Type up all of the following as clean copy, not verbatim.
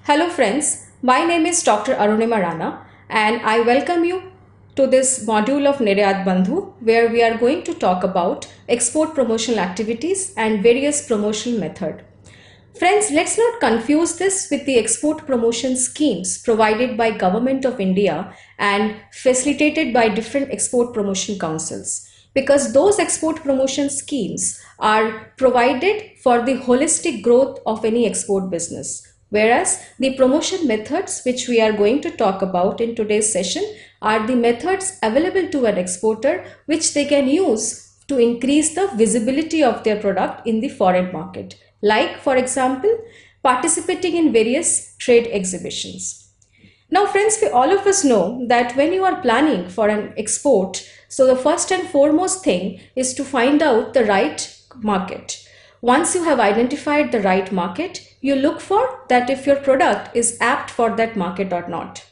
Hello friends, my name is Dr. Arunima Rana and I welcome you to this module of Niryat Bandhu where we are going to talk about export promotional activities and various promotional methods. Friends, let's not confuse this with the export promotion schemes provided by Government of India and facilitated by different export promotion councils, because those export promotion schemes are provided for the holistic growth of any export business. Whereas the promotion methods which we are going to talk about in today's session are the methods available to an exporter which they can use to increase the visibility of their product in the foreign market. Like, for example, participating in various trade exhibitions. Now, friends, all of us know that when you are planning for an export, so the first and foremost thing is to find out the right market. Once you have identified the right market, you look for that if your product is apt for that market or not.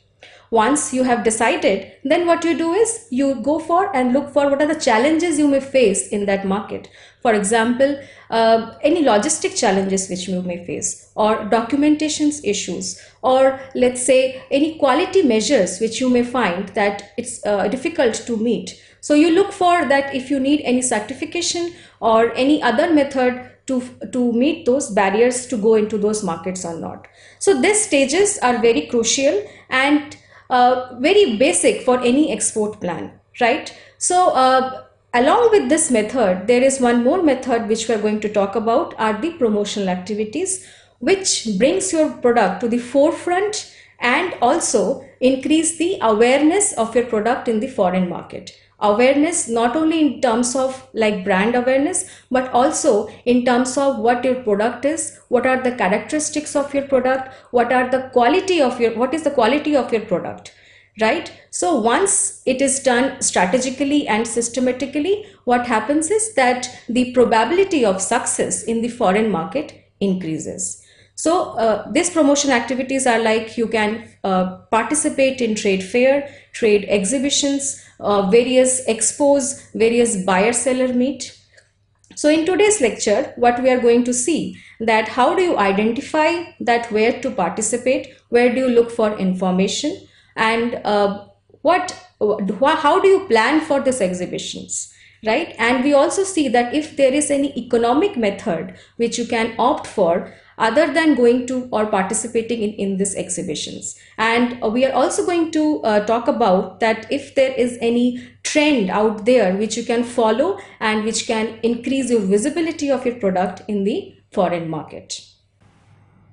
Once you have decided, then what you do is you go for and look for what are the challenges you may face in that market. For example, any logistic challenges which you may face, or documentation issues, or let's say any quality measures which you may find that it's difficult to meet. So you look for that if you need any certification or any other method to meet those barriers to go into those markets or not. So these stages are very crucial and very basic for any export plan, right? So along with this method, there is one more method which we are going to talk about are the promotional activities, which brings your product to the forefront and also increase the awareness of your product in the foreign market. Awareness not only in terms of like brand awareness, but also in terms of what your product is, what are the characteristics of your product, what is the quality of your product, right? So once it is done strategically and systematically, what happens is that the probability of success in the foreign market increases. So these promotion activities are like you can participate in trade fair, trade exhibitions, various expos, various buyer-seller meet. So in today's lecture, what we are going to see that how do you identify that where to participate, where do you look for information, and how do you plan for these exhibitions, right? And we also see that if there is any economic method which you can opt for other than going to or participating in these exhibitions. And we are also going to talk about that if there is any trend out there which you can follow and which can increase your visibility of your product in the foreign market.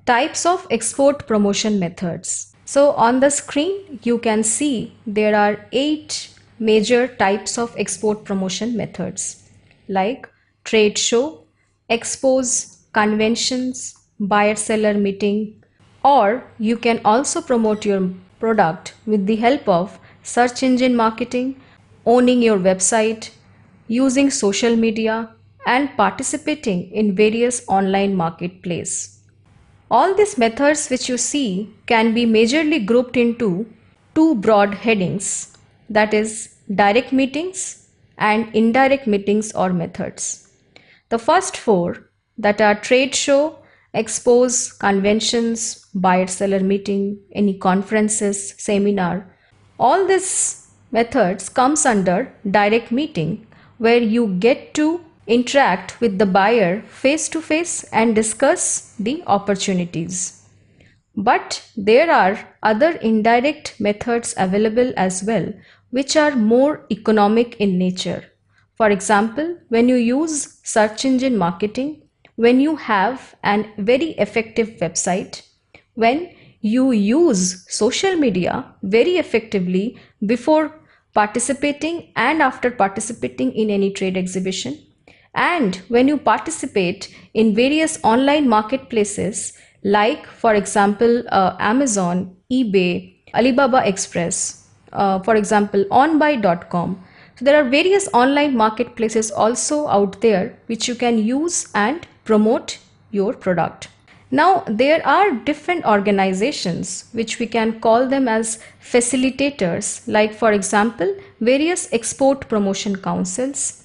Types of export promotion methods. So on the screen, you can see there are 8 major types of export promotion methods like trade show, expos, conventions, buyer-seller meeting, or you can also promote your product with the help of search engine marketing, owning your website, using social media, and participating in various online marketplaces. All these methods which you see can be majorly grouped into 2 broad headings, that is direct meetings and indirect meetings or methods. The first 4, that are trade show, expos, conventions, buyer-seller meeting, any conferences, seminar, all these methods comes under direct meeting, where you get to interact with the buyer face to face and discuss the opportunities. But there are other indirect methods available as well, which are more economic in nature. For example, when you use search engine marketing, when you have a very effective website, when you use social media very effectively before participating and after participating in any trade exhibition, and when you participate in various online marketplaces like, for example, Amazon, eBay, Alibaba Express, for example, onbuy.com. So there are various online marketplaces also out there which you can use and promote your product. Now there are different organizations which we can call them as facilitators, like for example various export promotion councils,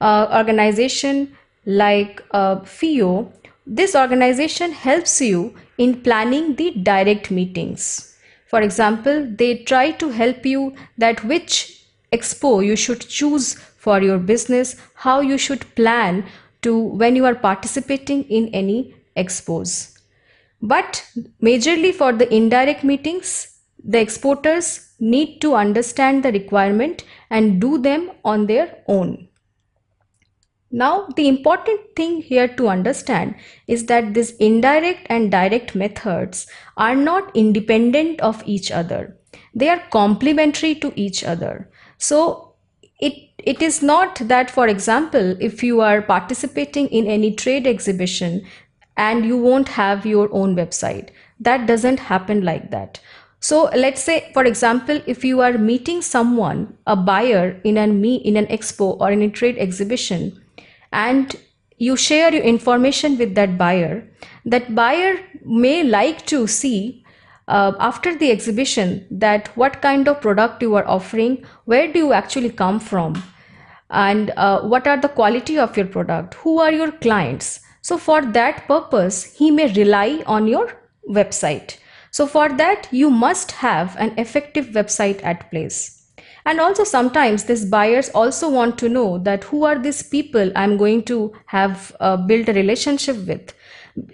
organization like FIO, This organization helps you in planning the direct meetings. For example, they try to help you that which expo you should choose for your business, how you should plan to when you are participating in any expos. But majorly for the indirect meetings, the exporters need to understand the requirement and do them on their own. Now, the important thing here to understand is that these indirect and direct methods are not independent of each other. They are complementary to each other. So, it is not that, for example, if you are participating in any trade exhibition and you won't have your own website, that doesn't happen like that. So let's say, for example, if you are meeting someone, a buyer in an expo or in a trade exhibition, and you share your information with that buyer may like to see after the exhibition that what kind of product you are offering, where do you actually come from, and what are the quality of your product, who are your clients. So for that purpose, he may rely on your website. So for that, you must have an effective website at place. And also sometimes these buyers also want to know that who are these people I'm going to have built a relationship with,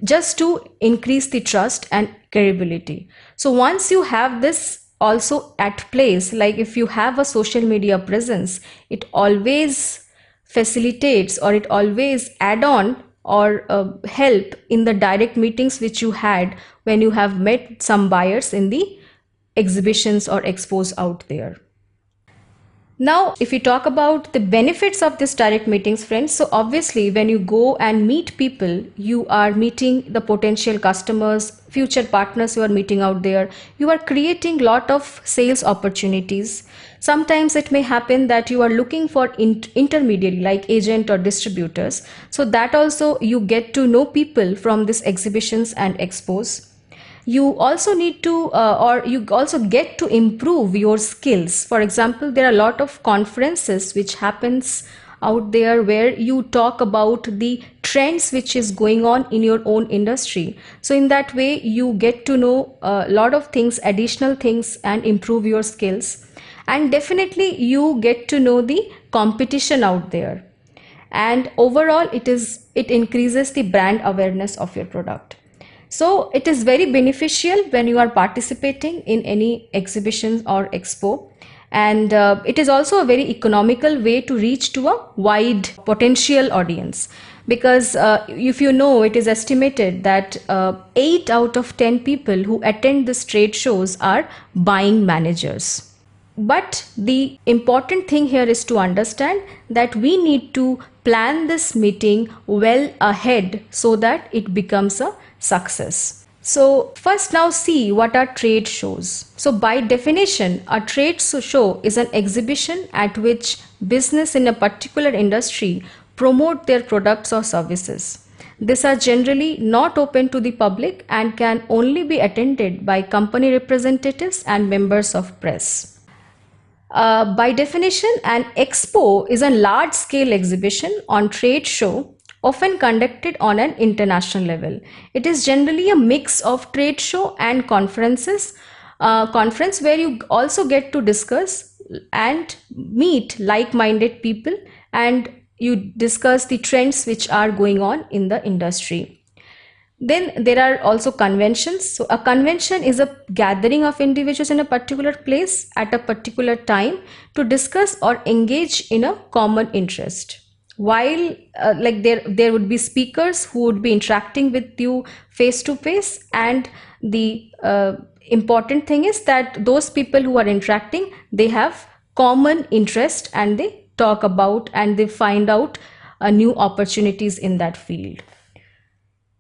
just to increase the trust and credibility. So once you have this also at place, like if you have a social media presence, it always facilitates or it always add on or help in the direct meetings which you had when you have met some buyers in the exhibitions or expos out there. Now, if we talk about the benefits of this direct meetings, friends, so obviously when you go and meet people, you are meeting the potential customers, future partners you are meeting out there. You are creating lot of sales opportunities. Sometimes it may happen that you are looking for intermediary like agent or distributors. So that also you get to know people from these exhibitions and expos. You also need to or you also get to improve your skills. For example, there are a lot of conferences which happens out there where you talk about the trends which is going on in your own industry. So in that way you get to know a lot of things, additional things, and improve your skills. And definitely you get to know the competition out there, and overall it increases the brand awareness of your product. So it is very beneficial when you are participating in any exhibition or expo, and it is also a very economical way to reach to a wide potential audience, because if you know, it is estimated that 8 out of 10 people who attend these trade shows are buying managers. But the important thing here is to understand that we need to plan this meeting well ahead so that it becomes a success. So first, now see what are trade shows. So by definition, a trade show is an exhibition at which business in a particular industry promote their products or services. These are generally not open to the public and can only be attended by company representatives and members of press. By definition, an expo is a large-scale exhibition on trade show often conducted on an international level. It is generally a mix of trade show and conferences, conference where you also get to discuss and meet like-minded people, and you discuss the trends which are going on in the industry. Then there are also conventions. So a convention is a gathering of individuals in a particular place at a particular time to discuss or engage in a common interest. While like there would be speakers who would be interacting with you face to face, and the important thing is that those people who are interacting, they have common interest and they talk about and they find out new opportunities in that field.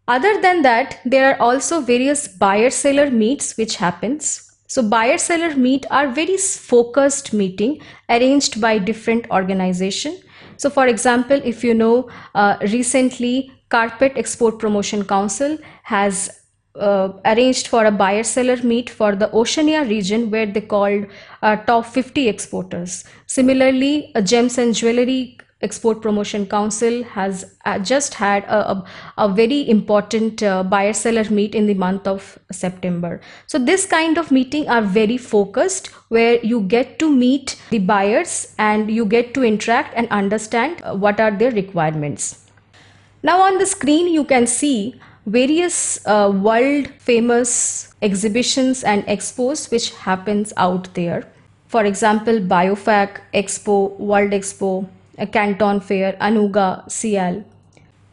Other than that, there are also various buyer-seller meets which happens. So buyer-seller meet are very focused meeting arranged by different organization. So for example, if you know, recently Carpet Export Promotion Council has arranged for a buyer-seller meet for the Oceania region, where they called top 50 exporters. Similarly, Gems and Jewelry Export Promotion Council has just had a very important buyer seller meet in the month of September. So this kind of meeting are very focused, where you get to meet the buyers and you get to interact and understand what are their requirements. Now on the screen you can see various world famous exhibitions and expos which happens out there. For example, Biofac Expo, World Expo, Canton Fair, Anuga, Sial.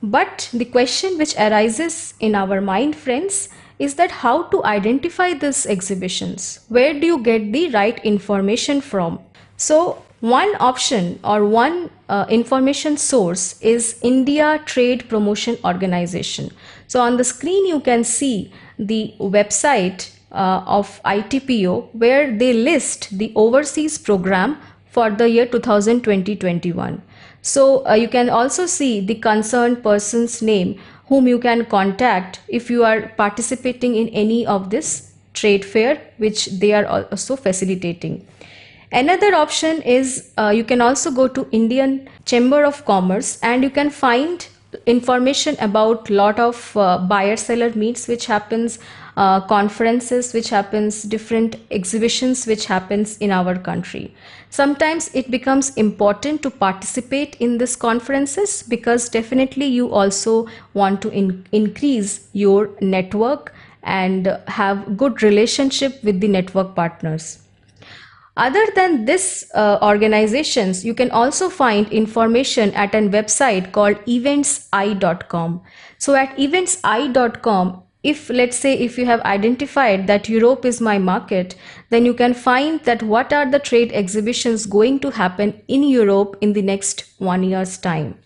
But the question which arises in our mind, friends, is that how to identify these exhibitions? Where do you get the right information from? So one option or one information source is India Trade Promotion Organization. So on the screen you can see the website of ITPO, where they list the overseas program for the year 2020-21. So you can also see the concerned person's name whom you can contact if you are participating in any of this trade fair which they are also facilitating. Another option is you can also go to Indian Chamber of Commerce and you can find information about lot of buyer seller meets which happens, conferences which happens, different exhibitions which happens in our country. Sometimes it becomes important to participate in these conferences because definitely you also want to increase your network and have good relationship with the network partners. Other than this organizations, you can also find information at a website called eventsi.com. So at eventsi.com, if let's say if you have identified that Europe is my market, then you can find that what are the trade exhibitions going to happen in Europe in the next 1 year's time.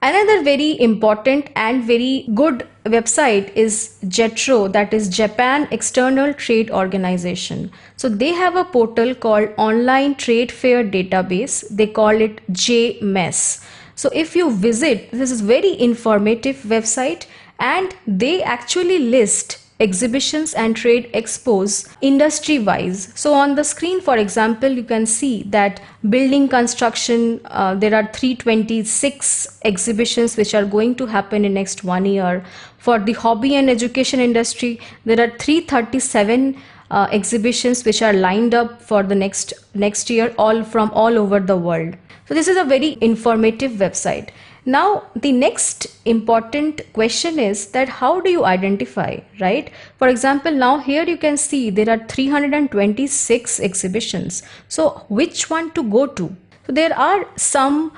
Another very important and very good website is JETRO, that is Japan External Trade Organization. So they have a portal called Online Trade Fair Database. They call it JMES. So if you visit, this is very informative website and they actually list exhibitions and trade expos industry wise. So on the screen, for example, you can see that building construction, there are 326 exhibitions which are going to happen in next 1 year. For the hobby and education industry, there are 337 exhibitions which are lined up for the next year, all from all over the world. So this is a very informative website. Now, the next important question is that how do you identify, right? For example, now here you can see there are 326 exhibitions. So which one to go to? So there are some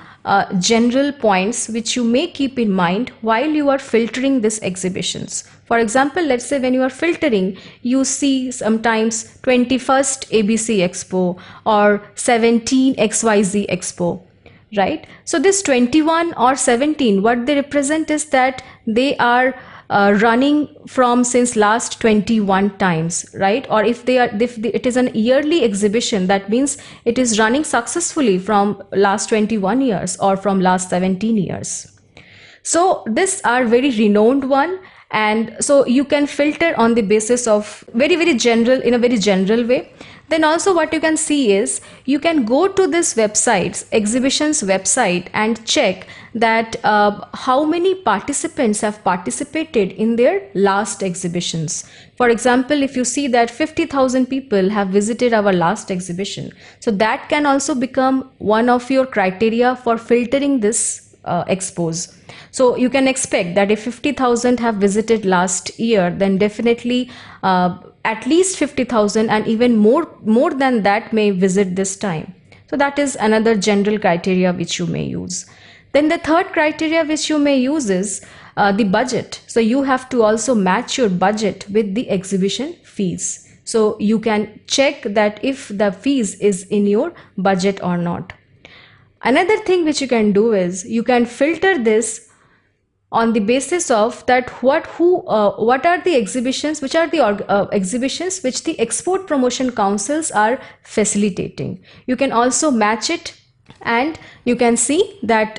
general points which you may keep in mind while you are filtering these exhibitions. For example, let's say when you are filtering, you see sometimes 21st ABC Expo or 17 XYZ Expo. Right? So this 21 or 17, what they represent is that they are running from since last 21 times, right? Or if it is an yearly exhibition, that means it is running successfully from last 21 years or from last 17 years. So these are very renowned one. And so you can filter on the basis of very general, in a very general way. Then also what you can see is you can go to this website's exhibitions website and check that how many participants have participated in their last exhibitions. For example, if you see that 50,000 people have visited our last exhibition, so that can also become one of your criteria for filtering this expos. So you can expect that if 50,000 have visited last year, then definitely at least 50,000 and even more than that may visit this time. So that is another general criteria which you may use. Then the third criteria which you may use is the budget. So you have to also match your budget with the exhibition fees. So you can check that if the fees is in your budget or not. Another thing which you can do is you can filter this on the basis of that what are the exhibitions, which are the exhibitions which the export promotion councils are facilitating. You can also match it and you can see that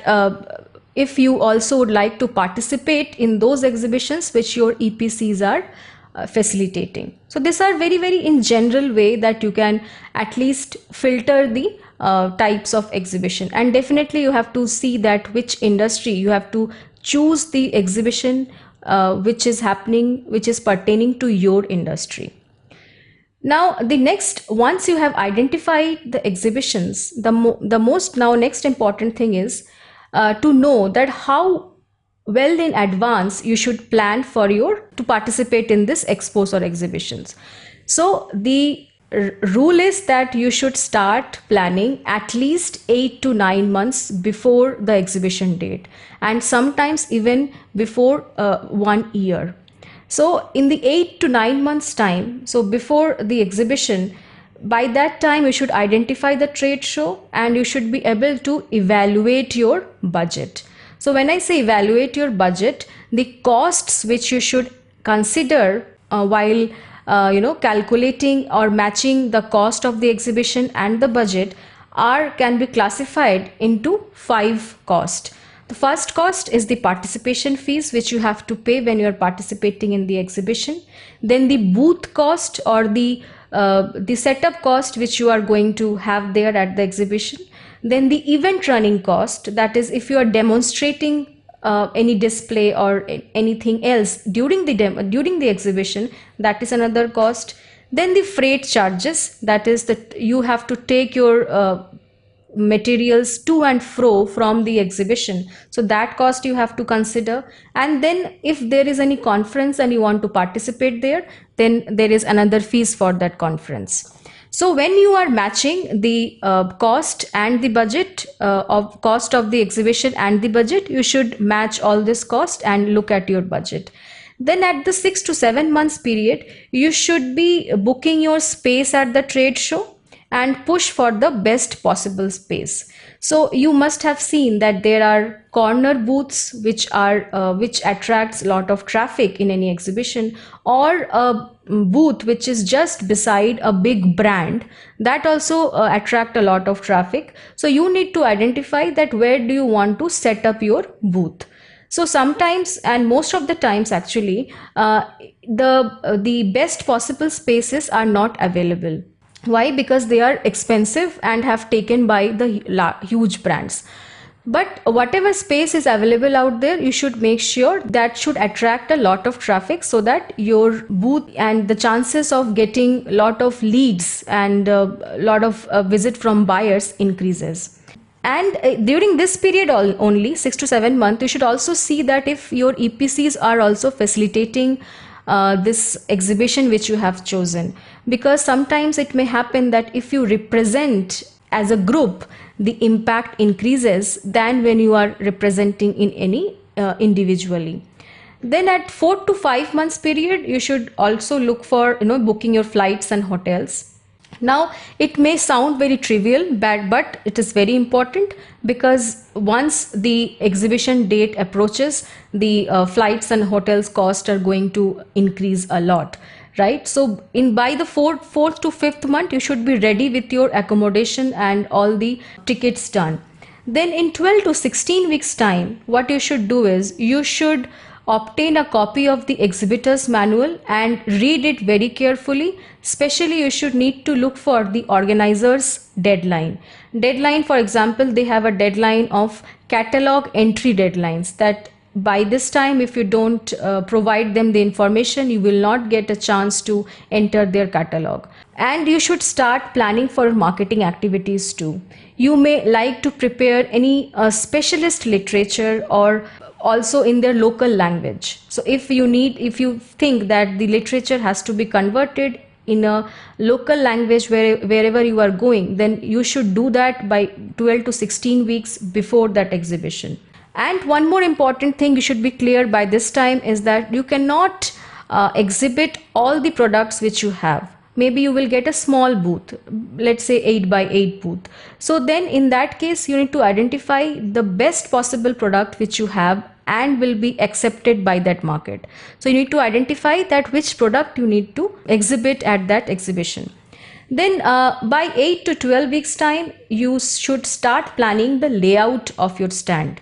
if you also would like to participate in those exhibitions which your EPCs are facilitating. So these are very in general way that you can at least filter the types of exhibition, and definitely you have to see that which industry you have to choose the exhibition which is happening, which is pertaining to your industry. Now, the next, once you have identified the exhibitions, the most now next important thing is to know that how well in advance you should plan for your to participate in this expos or exhibitions. So the rule is that you should start planning at least 8 to 9 months before the exhibition date, and sometimes even before 1 year. So in the 8 to 9 months time, so before the exhibition, by that time you should identify the trade show and you should be able to evaluate your budget. So when I say evaluate your budget, the costs which you should consider while calculating or matching the cost of the exhibition and the budget can be classified into 5 costs. The first cost is the participation fees which you have to pay when you are participating in the exhibition. Then the booth cost or the setup cost which you are going to have there at the exhibition. Then the event running cost, that is if you are demonstrating any display or anything else during the exhibition, that is another cost. Then the freight charges, that is that you have to take your materials to and fro from the exhibition, so that cost you have to consider. And then if there is any conference and you want to participate there, then there is another fees for that conference. So when you are matching the cost and the budget of cost of the exhibition and the budget, you should match all this cost and look at your budget. Then at the 6 to 7 months period, you should be booking your space at the trade show and push for the best possible space. So you must have seen that there are corner booths which attracts a lot of traffic in any exhibition, or a booth which is just beside a big brand that also attract a lot of traffic. So you need to identify that where do you want to set up your booth. So sometimes, and most of the times actually, the best possible spaces are not available. Why? Because they are expensive and have taken by the huge brands. But whatever space is available out there, you should make sure that should attract a lot of traffic, so that your booth and the chances of getting a lot of leads and a lot of visit from buyers increases. And during this period only 6 to 7 months, you should also see that if your EPCs are also facilitating this exhibition which you have chosen, because sometimes it may happen that if you represent as a group, the impact increases than when you are representing in any individually. Then at 4 to 5 months period, you should also look for booking your flights and hotels. Now it may sound very trivial, but it is very important, because once the exhibition date approaches, the flights and hotels cost are going to increase a lot, right? So by the fourth to fifth month, you should be ready with your accommodation and all the tickets done. Then in 12 to 16 weeks time, what you should do is you should obtain a copy of the exhibitor's manual and read it very carefully. Especially you should need to look for the organizer's deadline. For example, they have a deadline of catalog entry deadlines, that by this time if you don't provide them the information, you will not get a chance to enter their catalog. And you should start planning for marketing activities too. You may like to prepare any specialist literature, or also in their local language. So if you think that the literature has to be converted in a local language wherever you are going, then you should do that by 12 to 16 weeks before that exhibition. And one more important thing you should be clear by this time is that you cannot exhibit all the products which you have. Maybe you will get a small booth, let's say 8 by 8 booth. So then in that case, you need to identify the best possible product which you have and will be accepted by that market. So you need to identify that which product you need to exhibit at that exhibition. Then by 8 to 12 weeks time, you should start planning the layout of your stand.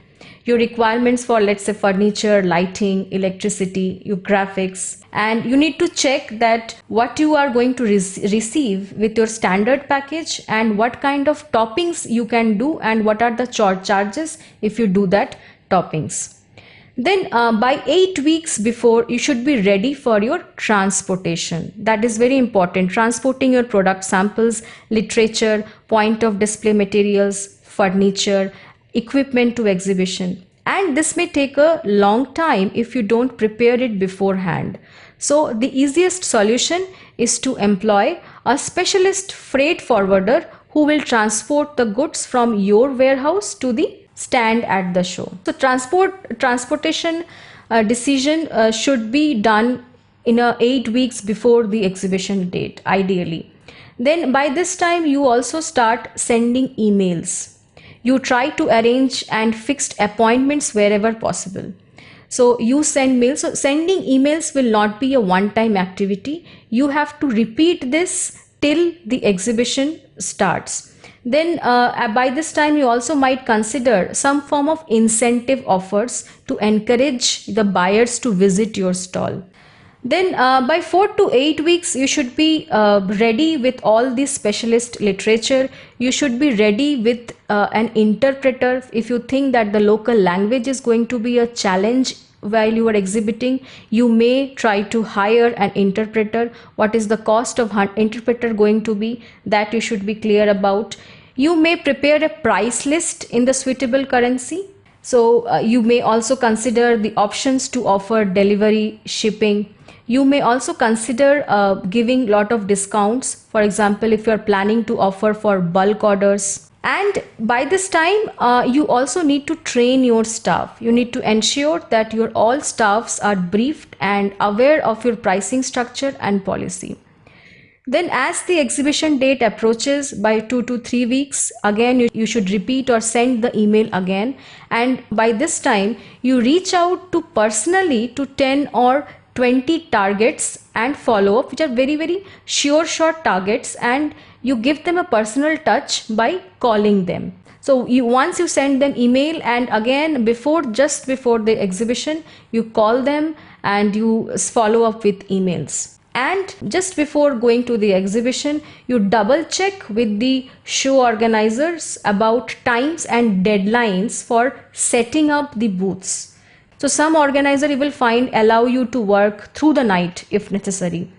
your requirements for, let's say, furniture, lighting, electricity, your graphics, and you need to check that what you are going to receive with your standard package and what kind of toppings you can do and what are the charges if you do that toppings. Then by 8 weeks before, you should be ready for your transportation. That is very important. Transporting your product samples, literature, point of display materials, furniture, equipment to exhibition. And this may take a long time if you don't prepare it beforehand. So the easiest solution is to employ a specialist freight forwarder who will transport the goods from your warehouse to the stand at the show. So transportation decision should be done in 8 weeks before the exhibition date, ideally. Then by this time you also start sending emails. You try to arrange and fixed appointments wherever possible. So you send mails. So sending emails will not be a one-time activity. You have to repeat this till the exhibition starts. Then by this time you also might consider some form of incentive offers to encourage the buyers to visit your stall. Then by 4 to 8 weeks you should be ready with all this specialist literature. You should be ready with an interpreter. If you think that the local language is going to be a challenge while you are exhibiting, you may try to hire an interpreter. What is the cost of interpreter going to be, that you should be clear about. You may prepare a price list in the suitable currency. So you may also consider the options to offer delivery, shipping. You may also consider giving lot of discounts. For example, if you are planning to offer for bulk orders. And by this time, you also need to train your staff. You need to ensure that your all staffs are briefed and aware of your pricing structure and policy. Then as the exhibition date approaches by 2 to 3 weeks, again you should repeat or send the email again. And by this time, you reach out to personally to 10 or 20 targets and follow up, which are very, very sure shot targets, and you give them a personal touch by calling them. So once you send them email, and again just before the exhibition, you call them and you follow up with emails. And just before going to the exhibition, you double check with the show organizers about times and deadlines for setting up the booths. So some organizer you will find allow you to work through the night if necessary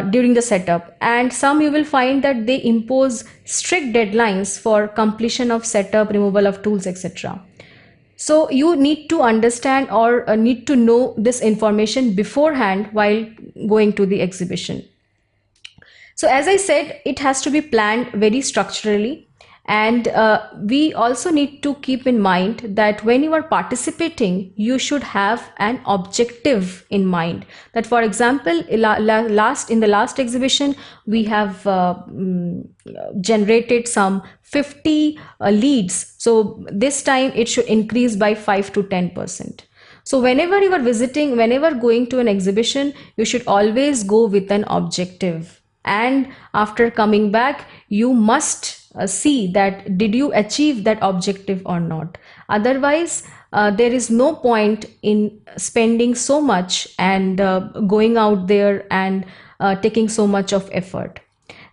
during the setup, and some you will find that they impose strict deadlines for completion of setup, removal of tools, etc. So you need to understand or need to know this information beforehand while going to the exhibition. So as I said, it has to be planned very structurally. And we also need to keep in mind that when you are participating, you should have an objective in mind. That, for example, in the last exhibition, we have generated some 50 leads. So this time it should increase by 5 to 10%. So whenever you are visiting, whenever going to an exhibition, you should always go with an objective. And after coming back, you must see that did you achieve that objective or not. Otherwise, there is no point in spending so much and going out there and taking so much of effort.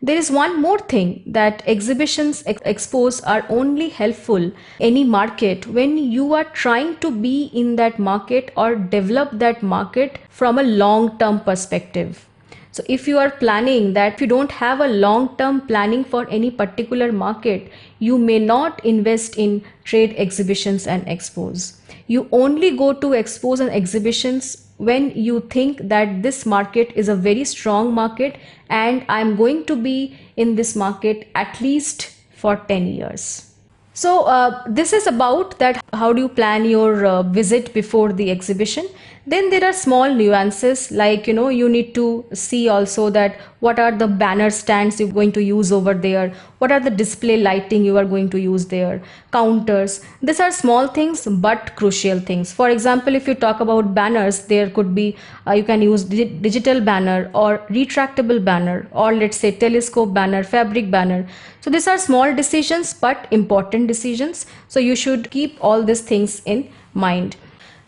There is one more thing, that exhibitions, expos are only helpful any market when you are trying to be in that market or develop that market from a long-term perspective. So if you are planning that, if you don't have a long-term planning for any particular market, you may not invest in trade exhibitions and expos. You only go to expos and exhibitions when you think that this market is a very strong market and I'm going to be in this market at least for 10 years. So this is about that, how do you plan your visit before the exhibition. Then there are small nuances, like you need to see also that what are the banner stands you're going to use over there, what are the display lighting you are going to use there, counters. These are small things but crucial things. For example, if you talk about banners, there could be you can use digital banner or retractable banner, or let's say telescope banner, fabric banner. So these are small decisions but important decisions, so you should keep all these things in mind.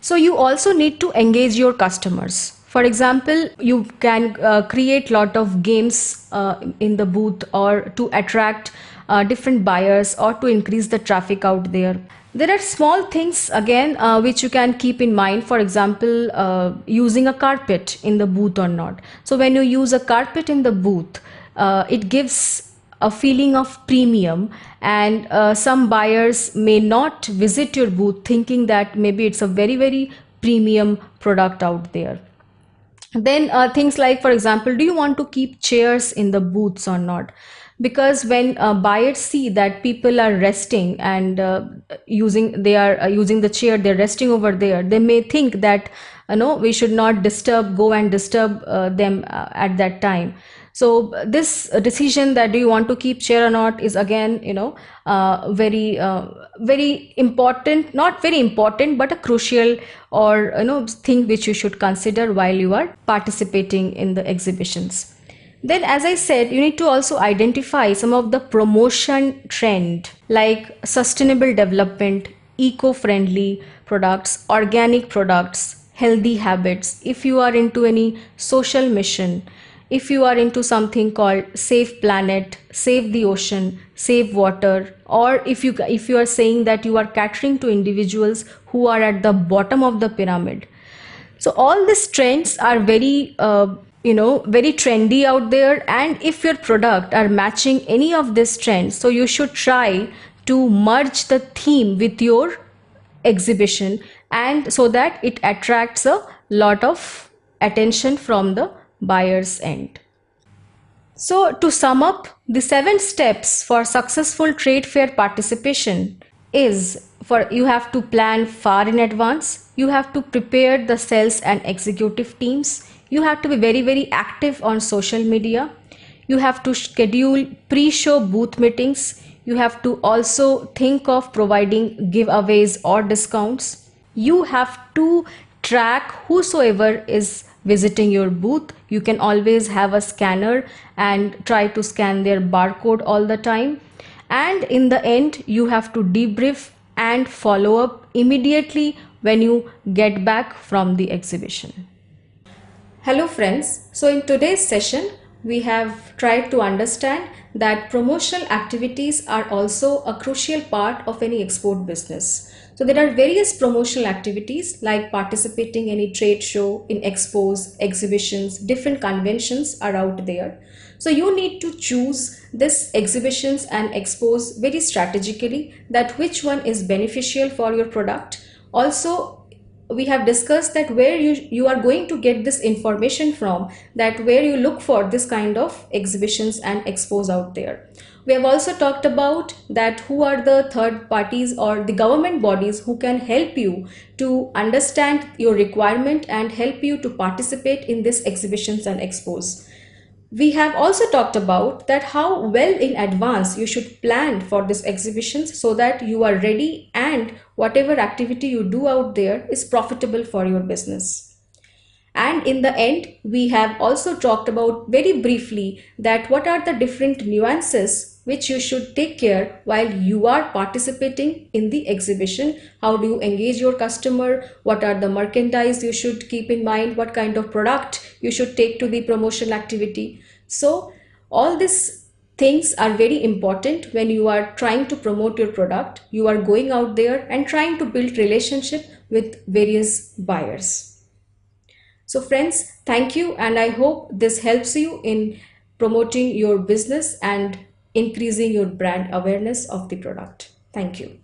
So you also need to engage your customers. For example, you can create lot of games in the booth, or to attract different buyers, or to increase the traffic out there. There are small things again which you can keep in mind. For example, using a carpet in the booth or not. So when you use a carpet in the booth, it gives a feeling of premium, and some buyers may not visit your booth thinking that maybe it's a very premium product out there. Then things like, for example, do you want to keep chairs in the booths or not? Because when buyers see that people are resting and using the chair, they're resting over there, they may think that no, we should not go and disturb them at that time. So this decision that do you want to keep chair or not is again very important, not very important, but a crucial or thing which you should consider while you are participating in the exhibitions. Then, as I said, you need to also identify some of the promotion trend, like sustainable development, eco-friendly products, organic products, healthy habits. If you are into any social mission, if you are into something called save planet, save the ocean, save water, or if you are saying that you are catering to individuals who are at the bottom of the pyramid. So all these trends are very trendy out there, and if your product are matching any of these trends, so you should try to merge the theme with your exhibition, and so that it attracts a lot of attention from the buyer's end. So to sum up, the 7 steps for successful trade fair participation is: for you have to plan far in advance, you have to prepare the sales and executive teams, you have to be very active on social media, you have to schedule pre-show booth meetings, you have to also think of providing giveaways or discounts, you have to track whosoever is visiting your booth. You can always have a scanner and try to scan their barcode all the time. And in the end, you have to debrief and follow up immediately when you get back from the exhibition. Hello friends, so in today's session we have tried to understand that promotional activities are also a crucial part of any export business. So there are various promotional activities like participating in any trade show, in expos, exhibitions, different conventions are out there. So you need to choose this exhibitions and expos very strategically, that which one is beneficial for your product. Also, we have discussed that where you are going to get this information from, that where you look for this kind of exhibitions and expos out there. We have also talked about that who are the third parties or the government bodies who can help you to understand your requirement and help you to participate in these exhibitions and expos. We have also talked about that how well in advance you should plan for these exhibitions so that you are ready and whatever activity you do out there is profitable for your business. And in the end, we have also talked about very briefly that what are the different nuances which you should take care while you are participating in the exhibition. How do you engage your customer? What are the merchandise you should keep in mind? What kind of product you should take to the promotional activity? So all these things are very important when you are trying to promote your product. You are going out there and trying to build relationship with various buyers. So friends, thank you, and I hope this helps you in promoting your business and increasing your brand awareness of the product. Thank you.